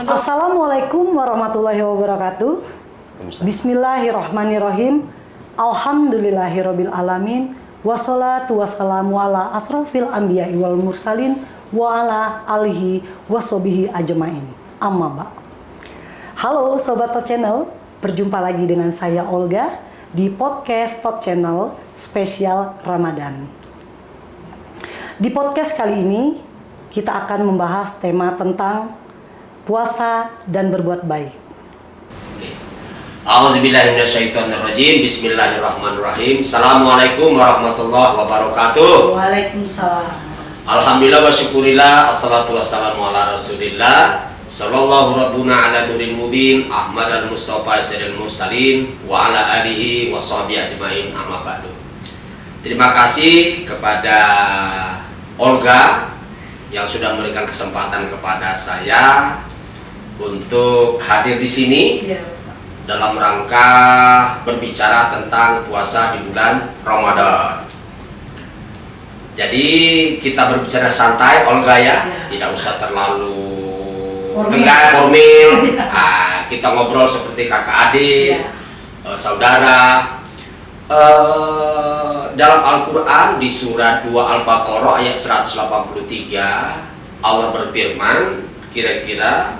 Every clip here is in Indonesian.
Assalamualaikum warahmatullahi wabarakatuh. Bismillahirrahmanirrahim. Alhamdulillahirabbil alamin. Wassalatu wassalamu ala asrofil anbiya'i wal mursalin wa ala alihi washabihi ajmain. Amma ba'. Halo Sobat Top Channel, berjumpa lagi dengan saya Olga di podcast Top Channel spesial Ramadan. Di podcast kali ini kita akan membahas tema tentang puasa dan berbuat baik. A'udzubillahiminasyaitonirrajim. Bismillahirrahmanirrahim. Assalamualaikum warahmatullahi wabarakatuh. Waalaikumsalam. Alhamdulillah wa syukurillah. Assalatu wassalamu ala rasulillah. Sallallahu rabbuna ala nuril mubin. Ahmad al-Mustafa sayyidil mursalin. Wa ala alihi wa sahbihi ajmain. Amma ba'du. Terima kasih kepada Olga yang sudah memberikan kesempatan kepada saya untuk hadir di sini dalam rangka berbicara tentang puasa di bulan Ramadan. Jadi kita berbicara santai, Olga ya, tidak usah terlalu tegang, formal. Kita ngobrol seperti kakak adik, saudara. Dalam Al-Quran di surat 2 Al-Baqarah ayat 183 Allah berfirman, kira-kira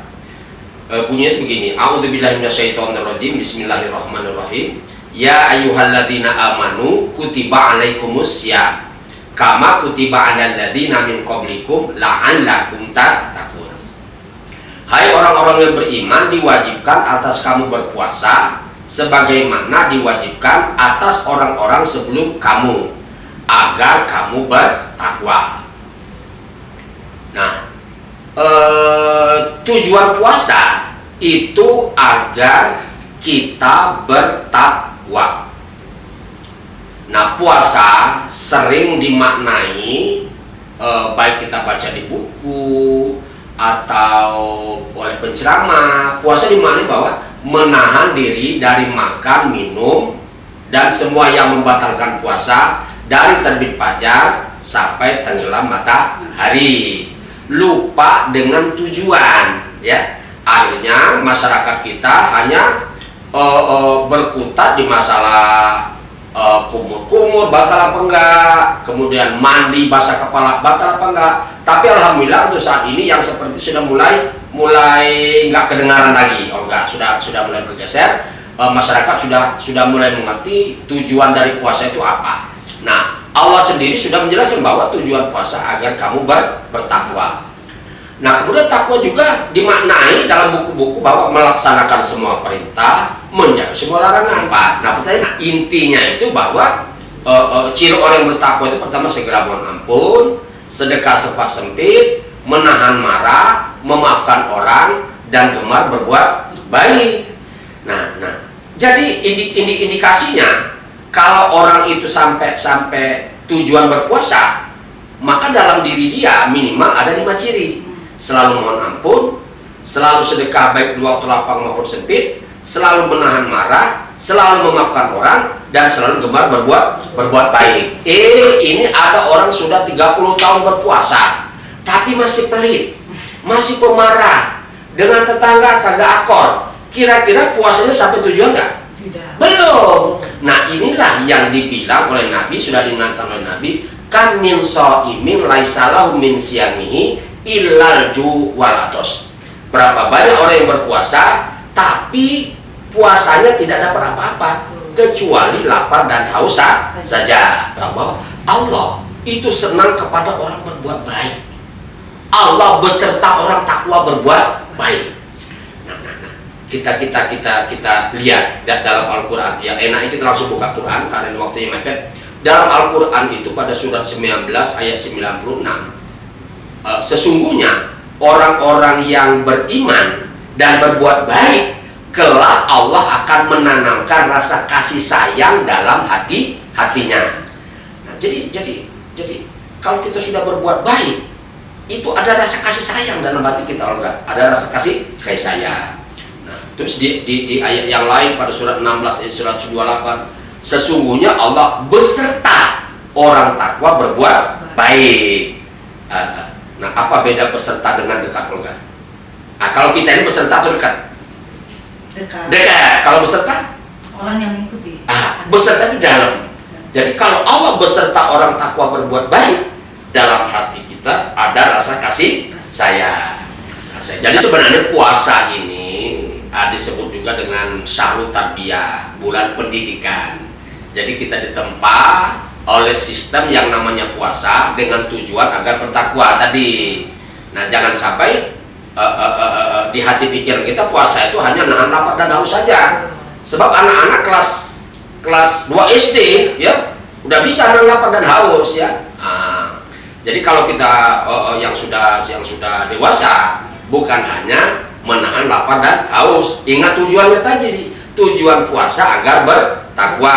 bunyinya begini. A'udzubillahi minasyaitonirrajim. Bismillahirrahmanirrahim. Ya ayyuhalladzina amanu kutiba alaikumussyam kama kutiba alal ladzina min qablikum la'allakum tattaqun. Hai orang-orang yang beriman, diwajibkan atas kamu berpuasa sebagaimana diwajibkan atas orang-orang sebelum kamu agar kamu bertakwa. Nah, tujuan puasa itu agar kita bertakwa. Nah, puasa sering dimaknai baik kita baca di buku atau oleh penceramah. Puasa dimaknai bahwa menahan diri dari makan, minum, dan semua yang membatalkan puasa dari terbit fajar sampai tenggelam matahari. Lupa dengan tujuan, ya. Akhirnya masyarakat kita hanya berkutat di masalah kumur-kumur batal apa enggak, kemudian mandi basah kepala batal apa enggak. Tapi alhamdulillah untuk saat ini yang seperti sudah mulai nggak kedengaran lagi, Olga, sudah mulai bergeser. Masyarakat sudah mulai mengerti tujuan dari puasa itu apa. Nah, Allah sendiri sudah menjelaskan bahwa tujuan puasa agar kamu bertakwa. Nah, kemudian takwa juga dimaknai dalam buku-buku bahwa melaksanakan semua perintah, menjauhi semua larangan. Nah, pertanyaan intinya itu bahwa ciri orang yang bertakwa itu pertama segera mohon ampun, sedekah sempat sempit, menahan marah, memaafkan orang, dan gemar berbuat baik. Nah, jadi indikasinya kalau orang itu sampai tujuan berpuasa, maka dalam diri dia minimal ada 5 ciri. Selalu mohon ampun, selalu sedekah baik di waktu lapang maupun sempit, selalu menahan marah, selalu memaafkan orang, dan selalu gemar berbuat baik. Ini ada orang sudah 30 tahun berpuasa tapi masih pelit, masih pemarah, dengan tetangga kagak akor. Kira-kira puasanya sampai tujuan nggak? Belum. Nah, inilah yang dibilang oleh Nabi, sudah diingatkan oleh Nabi, kan min shaimin laisa lahu min siyamihi illal ju' wal atos. Berapa banyak orang yang berpuasa tapi puasanya tidak dapat apa-apa kecuali lapar dan haus saja. Bahwa Allah itu senang kepada orang berbuat baik. Allah beserta orang takwa berbuat baik. Nah, kita lihat dalam Al-Quran. Yang enaknya kita langsung buka Quran karena waktunya mepet. Dalam Al-Quran itu pada surat 19 ayat 96, sesungguhnya orang-orang yang beriman dan berbuat baik, kelak Allah akan menanamkan rasa kasih sayang dalam hatinya. Nah, jadi kalau kita sudah berbuat baik, itu ada rasa kasih sayang dalam hati kita, Olga. Ada rasa kasih sayang. Nah, terus di ayat yang lain pada surat 16 ayat 128, sesungguhnya Allah beserta orang takwa berbuat baik. Nah, apa beda peserta dengan dekat, Olga? Nah, kalau kita ini peserta atau dekat? Dekat. Kalau peserta? Orang yang mengikuti. Beserta itu dalam. Jadi kalau Allah beserta orang takwa berbuat baik, dalam hati kita ada rasa kasih sayang. Jadi sebenarnya puasa ini disebut juga dengan syahrul tarbiyah, bulan pendidikan. Jadi kita ditempa oleh sistem yang namanya puasa dengan tujuan agar bertakwa tadi. Nah, jangan sampai di hati pikiran kita puasa itu hanya nahan lapar dan haus saja. Sebab anak-anak kelas 2 SD ya udah bisa nahan lapar dan haus ya. Jadi kalau kita yang sudah dewasa bukan hanya menahan lapar dan haus. Ingat tujuannya tadi, tujuan puasa agar bertakwa,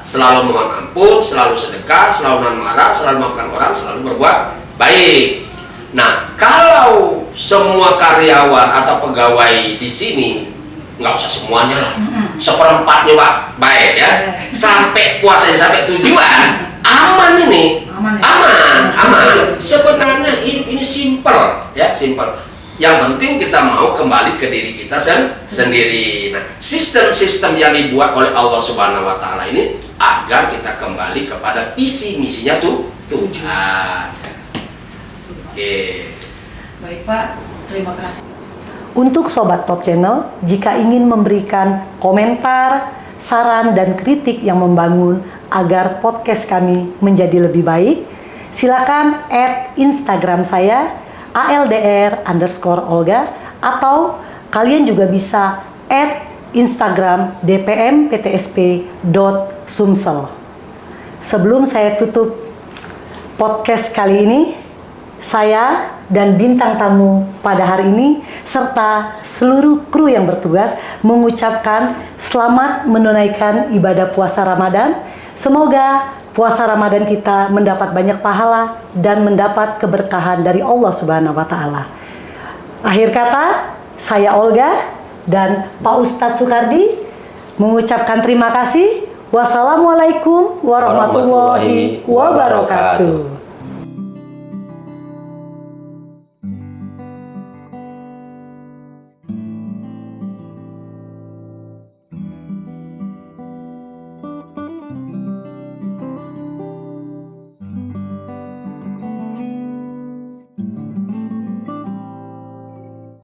selalu mohon ampun, selalu sedekah, selalu nahan marah, selalu memaafkan orang, selalu berbuat baik. Nah, kalau semua karyawan atau pegawai di sini, nggak usah semuanya lah, seperempatnya Pak, baik ya, sampai puasanya sampai tujuan, aman ini, aman. Sebenarnya hidup ini simple, ya, simple. Yang penting kita mau kembali ke diri kita sendiri. Nah, sistem-sistem yang dibuat oleh Allah Subhanahu Wa Taala ini agar kita kembali kepada visi misinya Tuhan. Oke. Baik Pak, terima kasih. Untuk Sobat Top Channel, jika ingin memberikan komentar, saran, dan kritik yang membangun agar podcast kami menjadi lebih baik, silakan add Instagram saya @aldr_olga atau kalian juga bisa add Instagram dpmptsp.sumsel. Sebelum saya tutup podcast kali ini, saya dan bintang tamu pada hari ini serta seluruh kru yang bertugas mengucapkan selamat menunaikan ibadah puasa Ramadan. Semoga puasa Ramadan kita mendapat banyak pahala dan mendapat keberkahan dari Allah Subhanahu wa Ta'ala. Akhir kata, saya Olga dan Pak Ustadz Sukardi mengucapkan terima kasih. Wassalamualaikum warahmatullahi wabarakatuh.